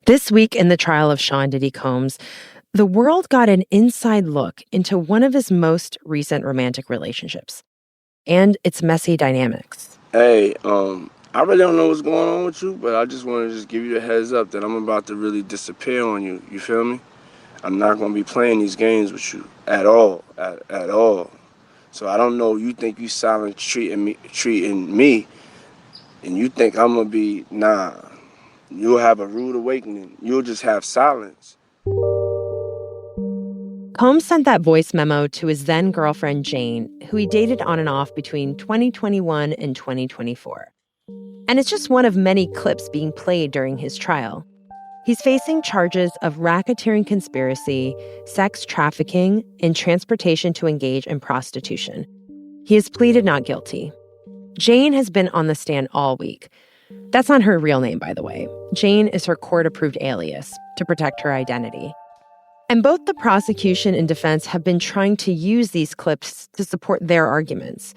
This week in the trial of Sean Diddy Combs, the world got an inside look into one of his most recent romantic relationships and its messy dynamics. Hey, I really don't know what's going on with you, but I just want to just give you a heads up that I'm about to really disappear on you. You feel me? I'm not going to be playing these games with you at all, at all. So I don't know, you think you silent treating me, and you think I'm going to be, nah. You'll have a rude awakening. You'll just have silence. Combs sent that voice memo to his then girlfriend, Jane, who he dated on and off between 2021 and 2024. And it's just one of many clips being played during his trial. He's facing charges of racketeering conspiracy, sex trafficking, and transportation to engage in prostitution. He has pleaded not guilty. Jane has been on the stand all week. That's not her real name, by the way. Jane is her court-approved alias to protect her identity. And both the prosecution and defense have been trying to use these clips to support their arguments.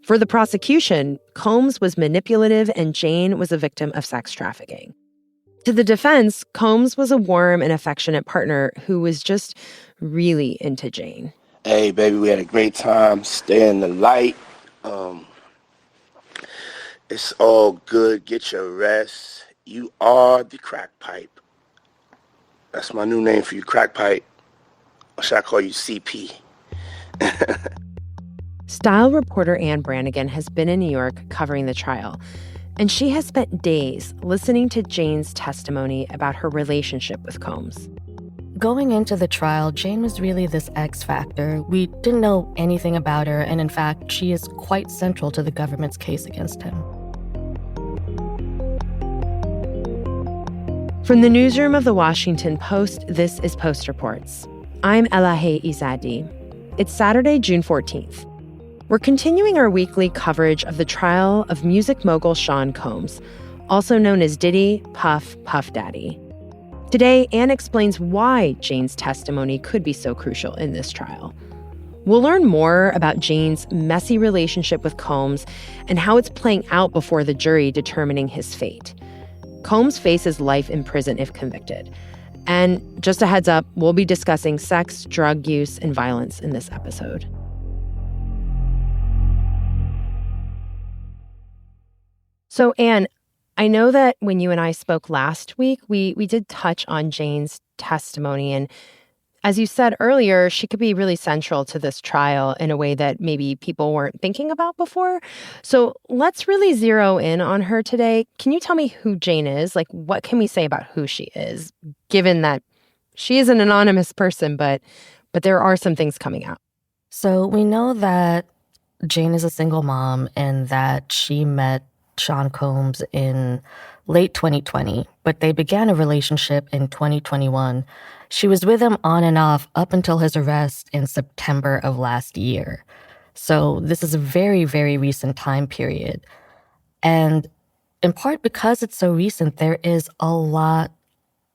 For the prosecution, Combs was manipulative and Jane was a victim of sex trafficking. To the defense, Combs was a warm and affectionate partner who was just really into Jane. Hey, baby, we had a great time. Stay in the light. It's all good. Get your rest. You are the crack pipe. That's my new name for you, crack pipe. Or should I call you CP? Style reporter Ann Brannigan has been in New York covering the trial, and she has spent days listening to Jane's testimony about her relationship with Combs. Going into the trial, Jane was really this X factor. We didn't know anything about her, and in fact, she is quite central to the government's case against him. From the newsroom of the Washington Post, this is Post Reports. I'm Elahe Izadi. It's Saturday, June 14th. We're continuing our weekly coverage of the trial of music mogul Sean Combs, also known as Diddy, Puff Daddy. Today, Anne explains why Jane's testimony could be so crucial in this trial. We'll learn more about Jane's messy relationship with Combs and how it's playing out before the jury determining his fate. Combs faces life in prison if convicted. And just a heads up, we'll be discussing sex, drug use, and violence in this episode. So, Anne, I know that when you and I spoke last week, we did touch on Jane's testimony. And as you said earlier, she could be really central to this trial in a way that maybe people weren't thinking about before. So let's really zero in on her today. Can you tell me who Jane is? Like, what can we say about who she is, given that she is an anonymous person, but there are some things coming out? So we know that Jane is a single mom and that she met Sean Combs in late 2020, but they began a relationship in 2021. She was with him on and off up until his arrest in September of last year. So this is a very, very recent time period. And in part because it's so recent, there is a lot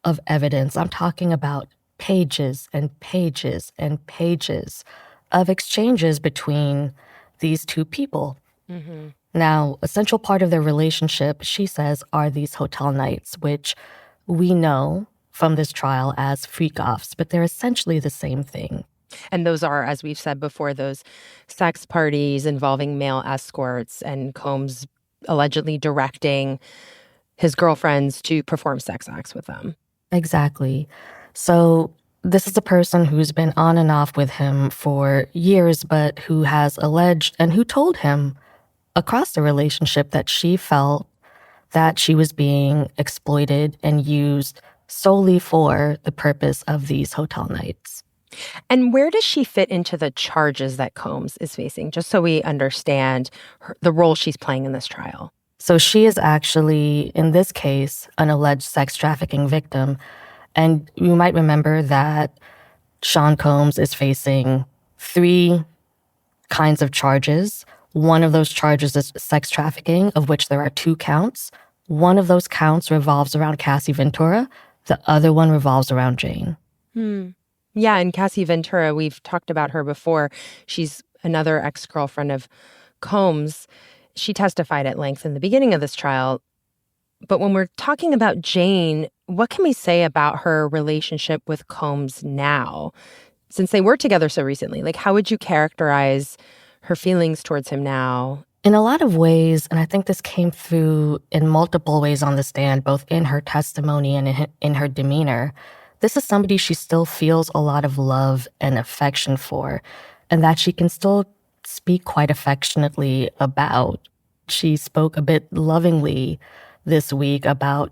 of evidence. I'm talking about pages and pages and pages of exchanges between these two people. Mm-hmm. Now, a central part of their relationship, she says, are these hotel nights, which we know from this trial as freak-offs, but they're essentially the same thing. And those are, as we've said before, those sex parties involving male escorts and Combs allegedly directing his girlfriends to perform sex acts with them. Exactly. So this is a person who's been on and off with him for years, but who has alleged and who told him across the relationship that she felt that she was being exploited and used solely for the purpose of these hotel nights. And where does she fit into the charges that Combs is facing, just so we understand the role she's playing in this trial? So she is actually, in this case, an alleged sex trafficking victim. And you might remember that Sean Combs is facing 3 kinds of charges. One of those charges is sex trafficking, of which there are 2 counts. One of those counts revolves around Cassie Ventura. The other one revolves around Jane. Yeah, and Cassie Ventura, we've talked about her before. She's another ex-girlfriend of Combs. She testified at length in the beginning of this trial. But when we're talking about Jane, what can we say about her relationship with Combs now? Since they were together so recently, like, how would you characterize her feelings towards him now? In a lot of ways, and I think this came through in multiple ways on the stand, both in her testimony and in her demeanor, this is somebody she still feels a lot of love and affection for, and that she can still speak quite affectionately about. She spoke a bit lovingly this week about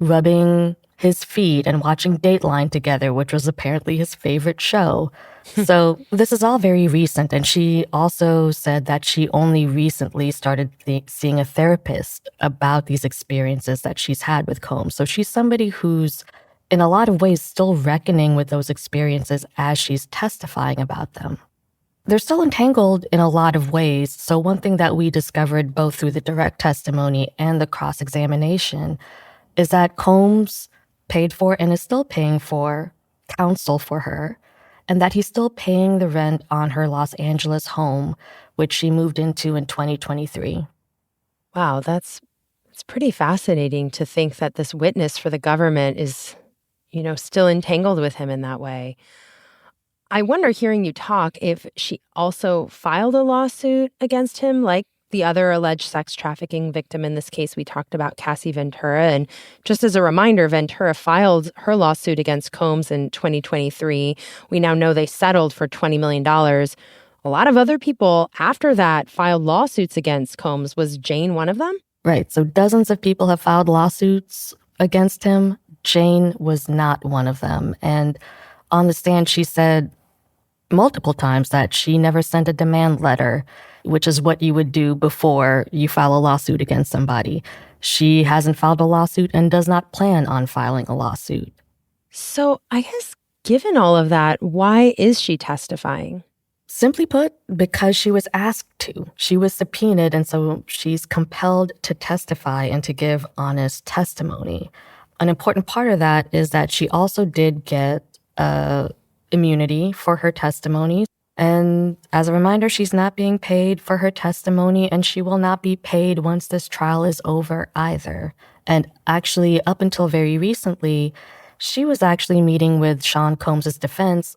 rubbing his feet and watching Dateline together, which was apparently his favorite show. So this is all very recent. And she also said that she only recently started seeing a therapist about these experiences that she's had with Combs. So she's somebody who's, in a lot of ways, still reckoning with those experiences as she's testifying about them. They're still entangled in a lot of ways. So one thing that we discovered both through the direct testimony and the cross-examination is that Combs paid for and is still paying for counsel for her, and that he's still paying the rent on her Los Angeles home, which she moved into in 2023. Wow, it's pretty fascinating to think that this witness for the government is, still entangled with him in that way. I wonder, hearing you talk, if she also filed a lawsuit against him, like the other alleged sex trafficking victim in this case we talked about, Cassie Ventura. And just as a reminder, Ventura filed her lawsuit against Combs in 2023. We now know they settled for $20 million. A lot of other people after that filed lawsuits against Combs. Was Jane one of them? Right. So dozens of people have filed lawsuits against him. Jane was not one of them. And on the stand, she said multiple times that she never sent a demand letter, which is what you would do before you file a lawsuit against somebody. She hasn't filed a lawsuit and does not plan on filing a lawsuit. So I guess given all of that, why is she testifying? Simply put, because she was asked to. She was subpoenaed, and so she's compelled to testify and to give honest testimony. An important part of that is that she also did get immunity for her testimony. And as a reminder, she's not being paid for her testimony, and she will not be paid once this trial is over either. And actually, up until very recently, she was actually meeting with Sean Combs' defense.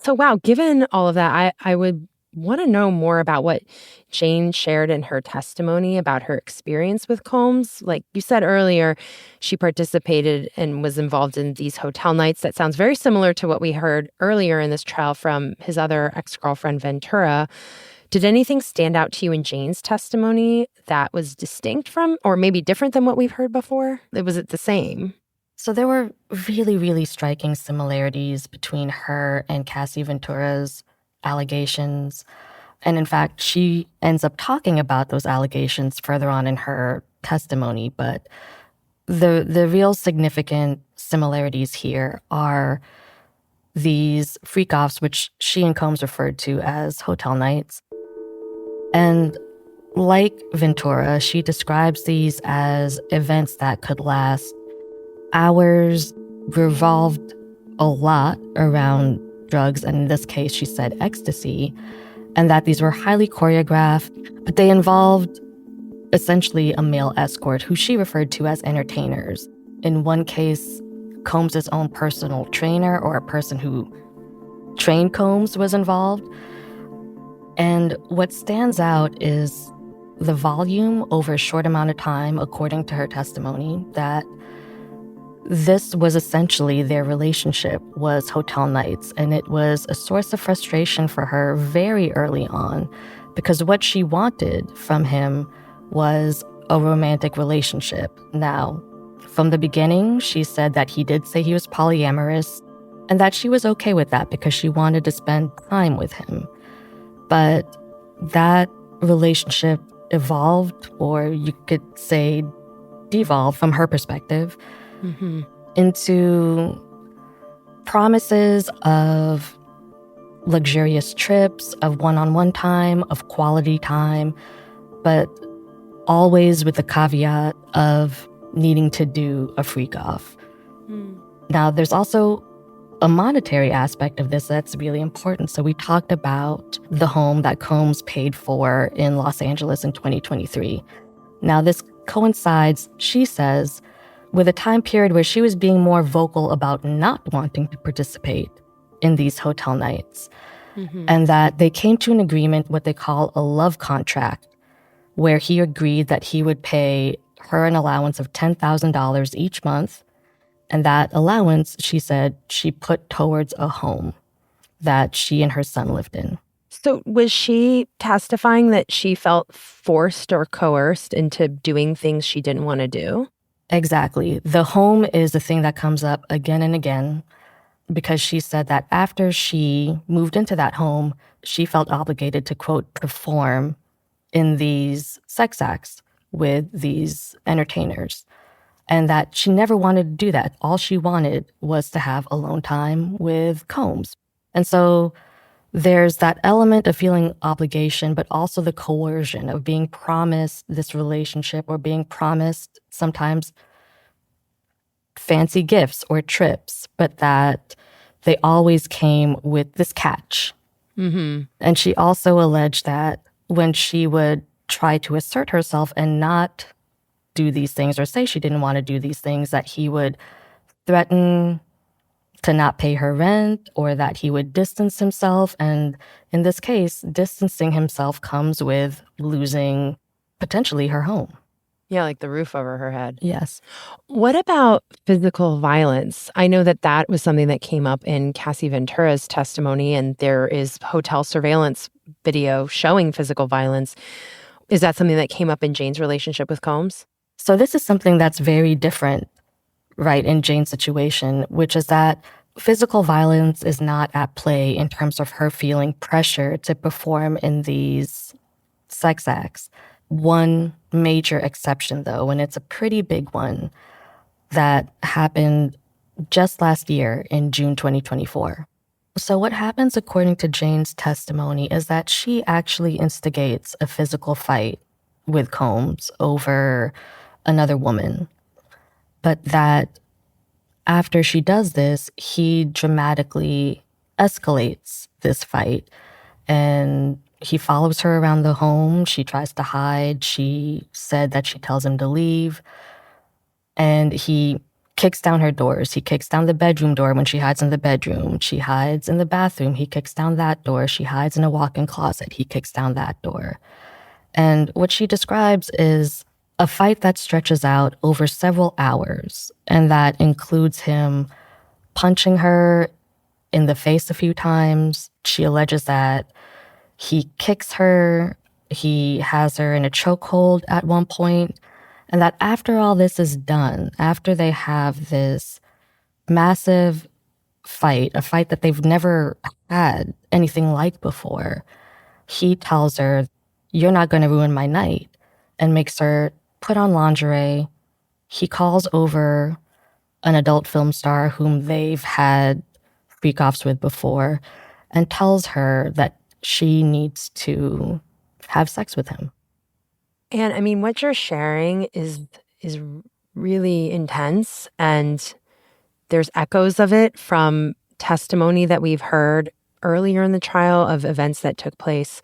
So, wow, given all of that, I would want to know more about what Jane shared in her testimony about her experience with Combs. Like you said earlier, she participated and was involved in these hotel nights. That sounds very similar to what we heard earlier in this trial from his other ex-girlfriend, Ventura. Did anything stand out to you in Jane's testimony that was distinct from, or maybe different than what we've heard before? Was it the same? So there were really, really striking similarities between her and Cassie Ventura's allegations. And in fact, she ends up talking about those allegations further on in her testimony. But the real significant similarities here are these freak-offs, which she and Combs referred to as hotel nights. And like Ventura, she describes these as events that could last hours, revolved a lot around drugs, and in this case, she said ecstasy, and that these were highly choreographed, but they involved essentially a male escort who she referred to as entertainers. In one case, Combs' own personal trainer, or a person who trained Combs, was involved. And what stands out is the volume over a short amount of time, according to her testimony, that this was essentially their relationship, was hotel nights. And it was a source of frustration for her very early on, because what she wanted from him was a romantic relationship. Now, from the beginning, she said that he did say he was polyamorous and that she was okay with that because she wanted to spend time with him. But that relationship evolved, or you could say devolved from her perspective, into promises of luxurious trips, of one-on-one time, of quality time, but always with the caveat of needing to do a freak-off. Now, there's also a monetary aspect of this that's really important. So we talked about the home that Combs paid for in Los Angeles in 2023. Now, this coincides, she says, with a time period where she was being more vocal about not wanting to participate in these hotel nights. And that they came to an agreement, what they call a love contract, where he agreed that he would pay her an allowance of $10,000 each month. And that allowance, she said, she put towards a home that she and her son lived in. So was she testifying that she felt forced or coerced into doing things she didn't want to do? Exactly. The home is the thing that comes up again and again, because she said that after she moved into that home, she felt obligated to, quote, perform in these sex acts with these entertainers, and that she never wanted to do that. All she wanted was to have alone time with Combs. And so there's that element of feeling obligation, but also the coercion of being promised this relationship or being promised sometimes fancy gifts or trips, but that they always came with this catch. And she also alleged that when she would try to assert herself and not do these things or say she didn't want to do these things, that he would threaten to not pay her rent or that he would distance himself. And in this case, distancing himself comes with losing potentially her home. Yeah, like the roof over her head. Yes. What about physical violence? I know that that was something that came up in Cassie Ventura's testimony, and there is hotel surveillance video showing physical violence. Is that something that came up in Jane's relationship with Combs? So this is something that's very different, right, in Jane's situation, which is that physical violence is not at play in terms of her feeling pressure to perform in these sex acts. One major exception, though, and it's a pretty big one, that happened just last year in June 2024. So what happens, according to Jane's testimony, is that she actually instigates a physical fight with Combs over another woman, but that after she does this, he dramatically escalates this fight, and he follows her around the home. She tries to hide. She said that she tells him to leave, and he kicks down her doors. He kicks down the bedroom door when she hides in the bedroom. She hides in the bathroom. He kicks down that door. She hides in a walk-in closet. He kicks down that door. And what she describes is a fight that stretches out over several hours, and that includes him punching her in the face a few times. She alleges that he kicks her, he has her in a chokehold at one point, and that after all this is done, after they have this massive fight, a fight that they've never had anything like before, he tells her, "You're not going to ruin my night," and makes her put on lingerie. He calls over an adult film star whom they've had freak-offs with before and tells her that she needs to have sex with him. And I mean, what you're sharing is really intense, and there's echoes of it from testimony that we've heard earlier in the trial of events that took place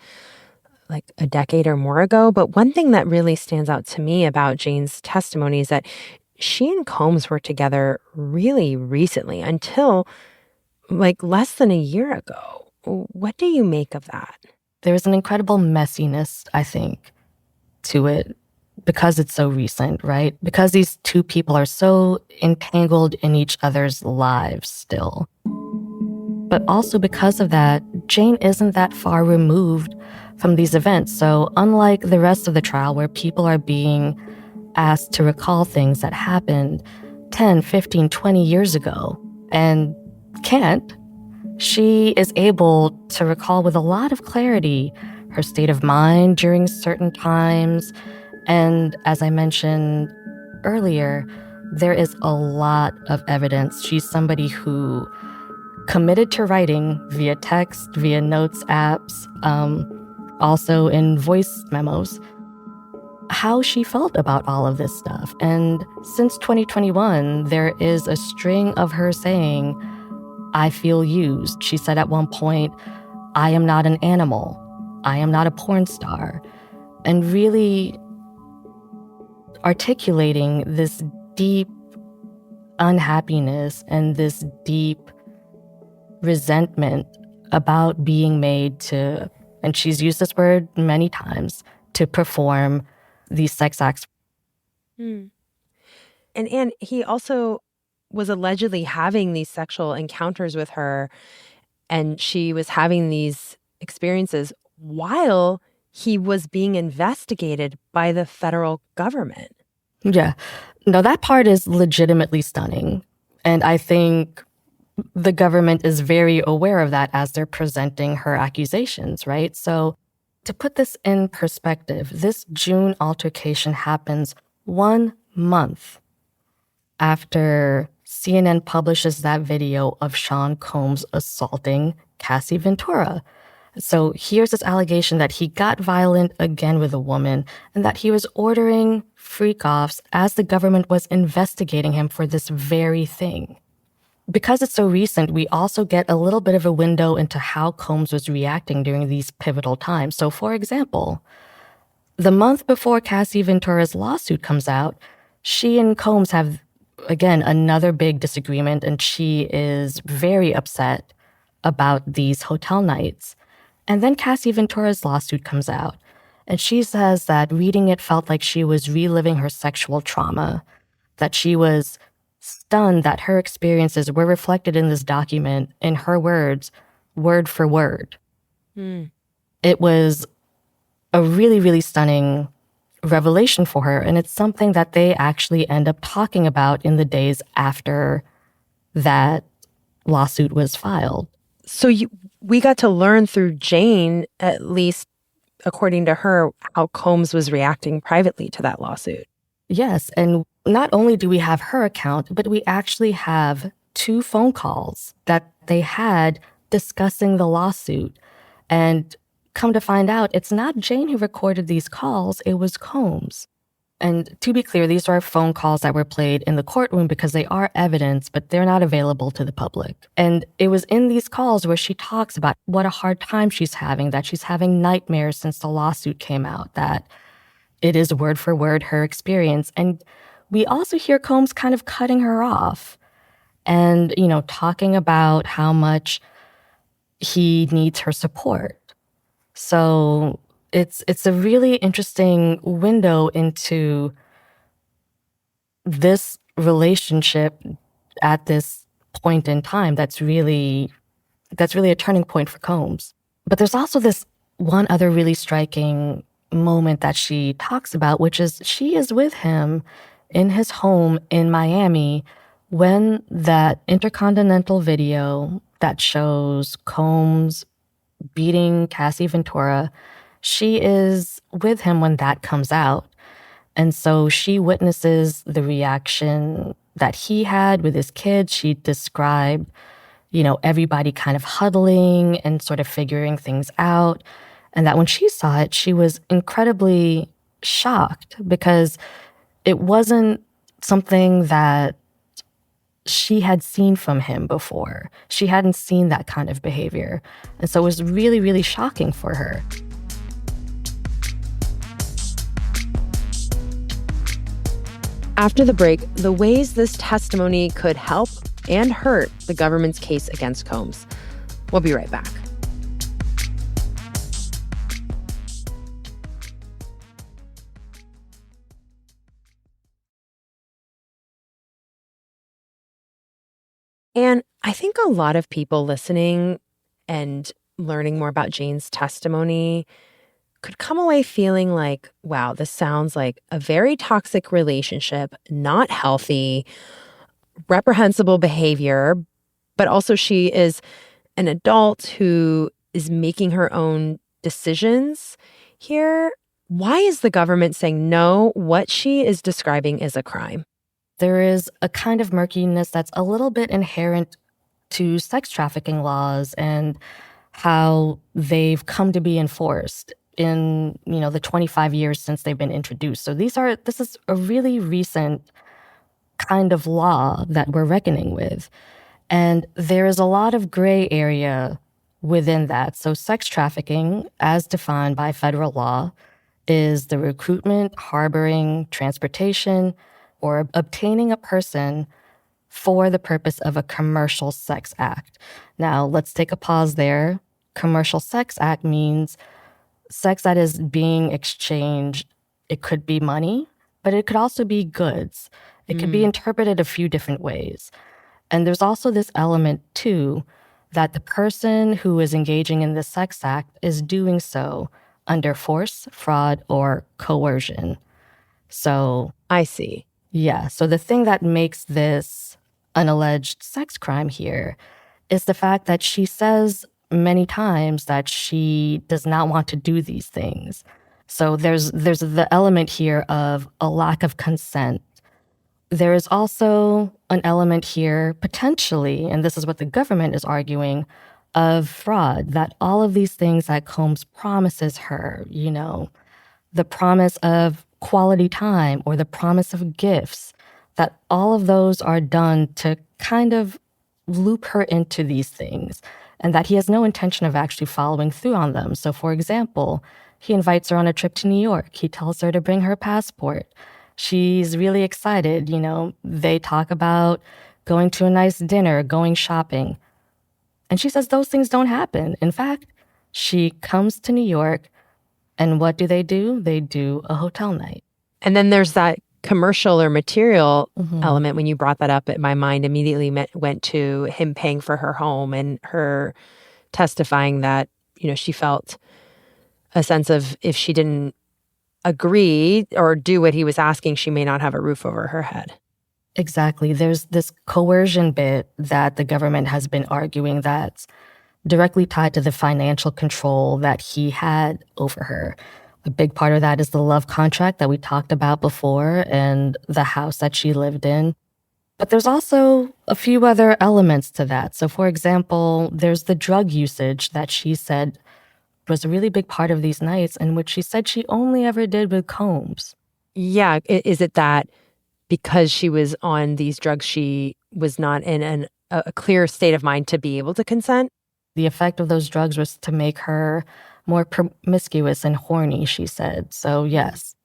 like a decade or more ago. But one thing that really stands out to me about Jane's testimony is that she and Combs were together really recently, until like less than a year ago. What do you make of that? There's an incredible messiness, I think, to it because it's so recent, right? Because these two people are so entangled in each other's lives still. But also because of that, Jane isn't that far removed from these events. So unlike the rest of the trial where people are being asked to recall things that happened 10, 15, 20 years ago and can't, she is able to recall with a lot of clarity her state of mind during certain times. And as I mentioned earlier, there is a lot of evidence. She's somebody who committed to writing via text, via notes apps, also in voice memos, how she felt about all of this stuff. And since 2021, there is a string of her saying, "I feel used." She said at one point, "I am not an animal. I am not a porn star." And really articulating this deep unhappiness and this deep resentment about being made to, and she's used this word many times, to perform these sex acts. And he also was allegedly having these sexual encounters with her, and she was having these experiences while he was being investigated by the federal government. Yeah. No, that part is legitimately stunning. And I think the government is very aware of that as they're presenting her accusations, right? So to put this in perspective, this June altercation happens 1 month after CNN publishes that video of Sean Combs assaulting Cassie Ventura. So here's this allegation that he got violent again with a woman and that he was ordering freak-offs as the government was investigating him for this very thing. Because it's so recent, we also get a little bit of a window into how Combs was reacting during these pivotal times. So for example, the month before Cassie Ventura's lawsuit comes out, she and Combs have, again, another big disagreement, and she is very upset about these hotel nights. And then Cassie Ventura's lawsuit comes out, and she says that reading it felt like she was reliving her sexual trauma, that she was stunned that her experiences were reflected in this document in her words, word for word. It was a really, really stunning revelation for her, and it's something that they actually end up talking about in the days after that lawsuit was filed. So we got to learn through Jane, at least according to her, how Combs was reacting privately to that lawsuit. Yes, and not only do we have her account, but we actually have 2 phone calls that they had discussing the lawsuit. And come to find out, it's not Jane who recorded these calls, it was Combs. And to be clear, these are phone calls that were played in the courtroom because they are evidence, but they're not available to the public. And it was in these calls where she talks about what a hard time she's having, that she's having nightmares since the lawsuit came out, that it is word for word her experience. And we also hear Combs kind of cutting her off and, talking about how much he needs her support. So it's a really interesting window into this relationship at this point in time that's really a turning point for Combs. But there's also this one other really striking moment that she talks about, which is she is with him in his home in Miami when that intercontinental video that shows Combs beating Cassie Ventura, she is with him when that comes out. And so she witnesses the reaction that he had with his kids. She described, everybody kind of huddling and sort of figuring things out. And that when she saw it, she was incredibly shocked because it wasn't something that she had seen from him before. She hadn't seen that kind of behavior. And so it was really, really shocking for her. After the break, the ways this testimony could help and hurt the government's case against Combs. We'll be right back. And I think a lot of people listening and learning more about Jane's testimony could come away feeling like, wow, this sounds like a very toxic relationship, not healthy, reprehensible behavior, but also she is an adult who is making her own decisions here. Why is the government saying no? What she is describing is a crime. There is a kind of murkiness that's a little bit inherent to sex trafficking laws and how they've come to be enforced in, the 25 years since they've been introduced. So this is a really recent kind of law that we're reckoning with. And there is a lot of gray area within that. So sex trafficking, as defined by federal law, is the recruitment, harboring, transportation, or obtaining a person for the purpose of a commercial sex act. Now, let's take a pause there. Commercial sex act means sex that is being exchanged. It could be money, but it could also be goods. It could be interpreted a few different ways. And there's also this element, too, that the person who is engaging in the sex act is doing so under force, fraud, or coercion. So, I see. yeah. So the thing that makes this an alleged sex crime here is the fact that she says many times that she does not want to do these things. So there's the element here of a lack of consent. There is also an element here, potentially, and this is what the government is arguing, of fraud, that all of these things that Combs promises her, the promise of quality time or the promise of gifts, that all of those are done to kind of loop her into these things, and that he has no intention of actually following through on them. So, for example, he invites her on a trip to New York. He tells her to bring her passport. She's really excited. They talk about going to a nice dinner, going shopping. And she says those things don't happen. In fact, she comes to New York, and what do? They do a hotel night. And then there's that commercial or material element. When you brought that up, my mind immediately went to him paying for her home and her testifying that, she felt a sense of if she didn't agree or do what he was asking, she may not have a roof over her head. Exactly. There's this coercion bit that the government has been arguing that's directly tied to the financial control that he had over her. A big part of that is the love contract that we talked about before and the house that she lived in. But there's also a few other elements to that. So, for example, there's the drug usage that she said was a really big part of these nights, and which she said she only ever did with Combs. Yeah. Is it that because she was on these drugs, she was not in a clear state of mind to be able to consent? The effect of those drugs was to make her more promiscuous and horny, she said. So, yes.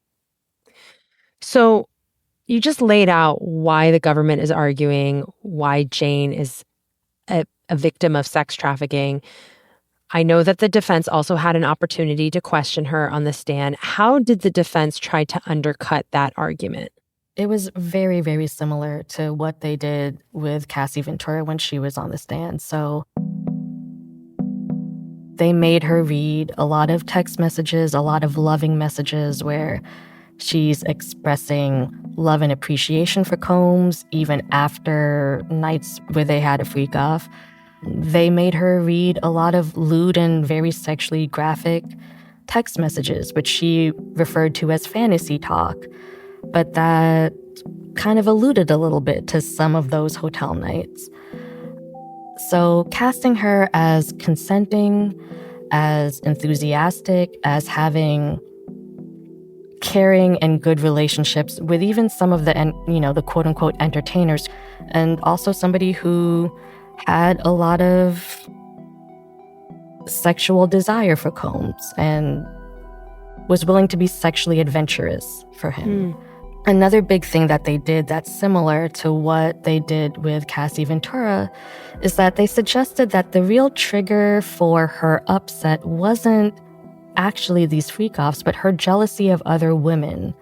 So you just laid out why the government is arguing why Jane is a victim of sex trafficking. I know that the defense also had an opportunity to question her on the stand. How did the defense try to undercut that argument? It was very, very similar to what they did with Cassie Ventura when she was on the stand. So they made her read a lot of text messages, a lot of loving messages where she's expressing love and appreciation for Combs, even after nights where they had a freak off. They made her read a lot of lewd and very sexually graphic text messages, which she referred to as fantasy talk. But that kind of alluded a little bit to some of those hotel nights. So casting her as consenting, as enthusiastic, as having caring and good relationships with even some of the, the quote-unquote entertainers, and also somebody who had a lot of sexual desire for Combs and was willing to be sexually adventurous for him. Another big thing that they did that's similar to what they did with Cassie Ventura is that they suggested that the real trigger for her upset wasn't actually these freak-offs, but her jealousy of other women,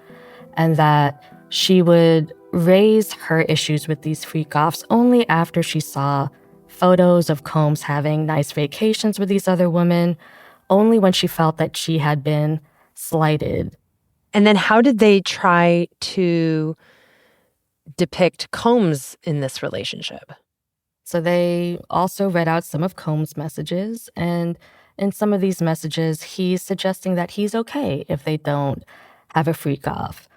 and that she would raise her issues with these freak-offs only after she saw photos of Combs having nice vacations with these other women, only when she felt that she had been slighted. And then how did they try to depict Combs in this relationship? So they also read out some of Combs' messages, and in some of these messages, he's suggesting that he's okay if they don't have a freak-off.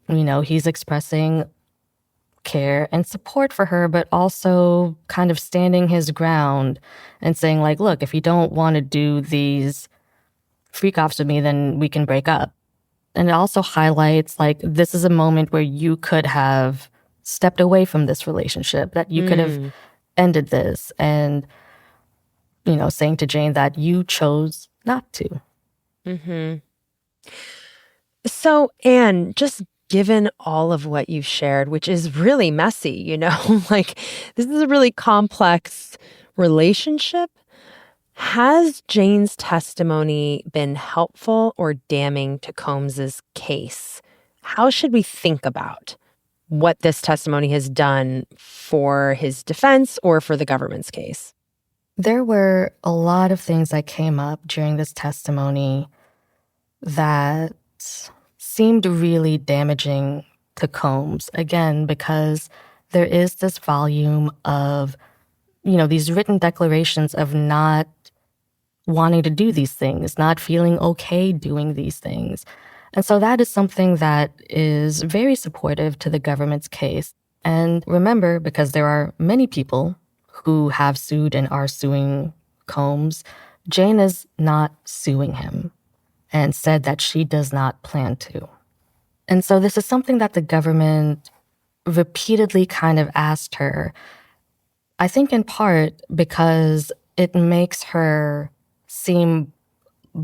He's expressing care and support for her, but also kind of standing his ground and saying, like, look, if you don't want to do these freak-offs with me, then we can break up. And it also highlights, like, this is a moment where you could have stepped away from this relationship, that you could have ended this, and, saying to Jane that you chose not to. So, Anne, just given all of what you've shared, which is really messy, like this is a really complex relationship. Has Jane's testimony been helpful or damning to Combs's case? How should we think about what this testimony has done for his defense or for the government's case? There were a lot of things that came up during this testimony that seemed really damaging to Combs, again, because there is this volume of, these written declarations of not wanting to do these things, not feeling okay doing these things. And so that is something that is very supportive to the government's case. And remember, because there are many people who have sued and are suing Combs, Jane is not suing him and said that she does not plan to. And so this is something that the government repeatedly kind of asked her, I think in part because it makes her seem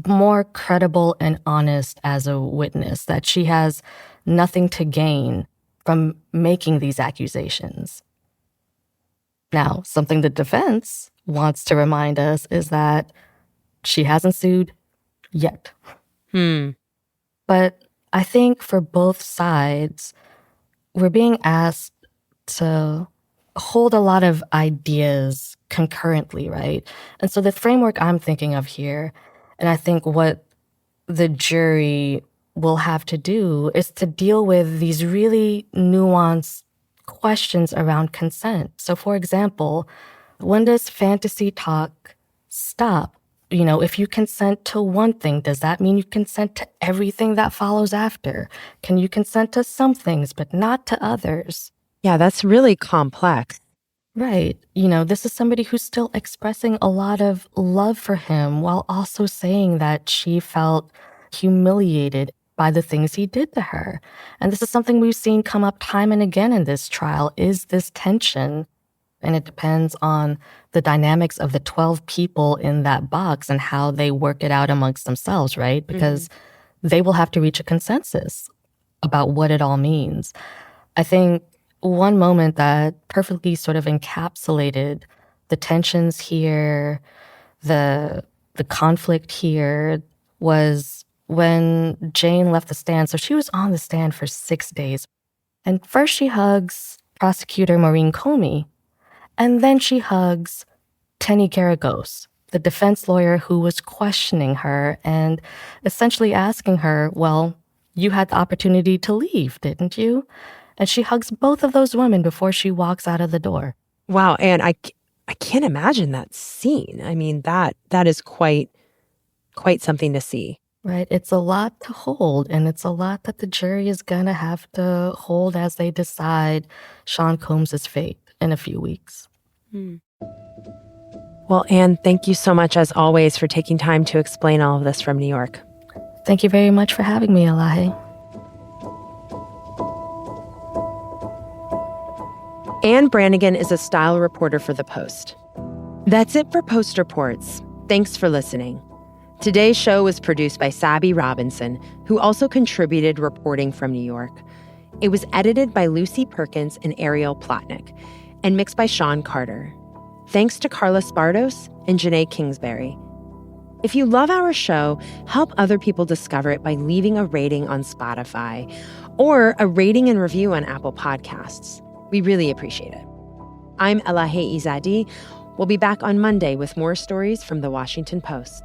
more credible and honest as a witness, that she has nothing to gain from making these accusations. Now, something the defense wants to remind us is that she hasn't sued yet. But I think for both sides, we're being asked to hold a lot of ideas concurrently, right? And so the framework I'm thinking of here, and I think what the jury will have to do is to deal with these really nuanced questions around consent. So for example, when does fantasy talk stop? If you consent to one thing, does that mean you consent to everything that follows after? Can you consent to some things, but not to others? Yeah, that's really complex. Right. This is somebody who's still expressing a lot of love for him while also saying that she felt humiliated by the things he did to her. And this is something we've seen come up time and again in this trial, is this tension. And it depends on the dynamics of the 12 people in that box and how they work it out amongst themselves, right? Because they will have to reach a consensus about what it all means. I think one moment that perfectly sort of encapsulated the tensions here, the conflict here, was when Jane left the stand. So she was on the stand for 6 days. And first she hugs prosecutor Maureen Comey, and then she hugs Tenny Garagos, the defense lawyer who was questioning her and essentially asking her, well, you had the opportunity to leave, didn't you? And she hugs both of those women before she walks out of the door. Wow, and I can't imagine that scene. I mean, that is quite something to see. Right. It's a lot to hold, and it's a lot that the jury is going to have to hold as they decide Sean Combs' fate in a few weeks. Well, Anne, thank you so much, as always, for taking time to explain all of this from New York. Thank you very much for having me, Elahe. Anne Brannigan is a style reporter for The Post. That's it for Post Reports. Thanks for listening. Today's show was produced by Sabby Robinson, who also contributed reporting from New York. It was edited by Lucy Perkins and Ariel Plotnick, and mixed by Sean Carter. Thanks to Carla Spardos and Janae Kingsbury. If you love our show, help other people discover it by leaving a rating on Spotify or a rating and review on Apple Podcasts. We really appreciate it. I'm Elahe Izadi. We'll be back on Monday with more stories from The Washington Post.